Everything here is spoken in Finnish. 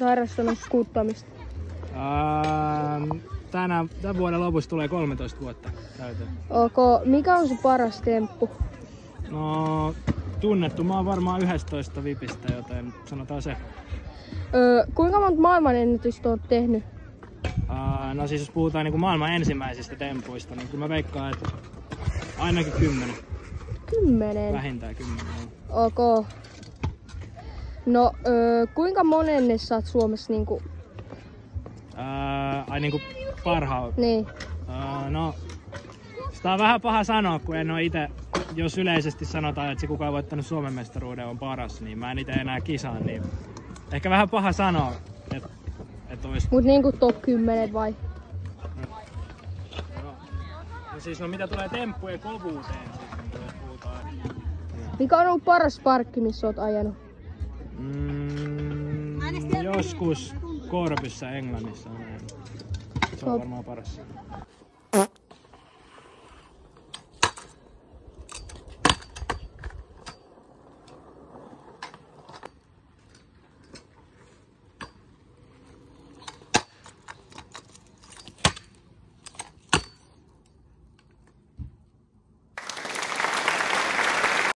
Harrastanut skuuttamista? Tämän vuoden lopussa tulee 13 vuotta täyteen. Mikä on se paras temppu? No, tunnettu. Mä oon varmaan 11 vipistä, joten sanotaan se. Kuinka monta maailmanennätystä oot tehnyt? No siis jos puhutaan niinku maailman ensimmäisistä tempuista, niin kyllä mä veikkaan, että ainakin 10. 10? Vähintään 10. Ok. No, kuinka monenne sä oot Suomessa niinku? Niinku parhaalla? Niin. No, sitä on vähän paha sanoa, kun en oo ite, jos yleisesti sanotaan, että se kuka on voittanut Suomen mestaruuden on paras, niin mä en ite enää kisaan, niin ehkä vähän paha sanoa, että ois... Mut niinku top 10 vai? No siis mitä tulee temppujen kovuuteen, siis jos puhutaan. Mikä on ollut paras parkki, missä oot ajanut? Joskus Korpissa Englannissa on ajanut. Se on varmaan paras.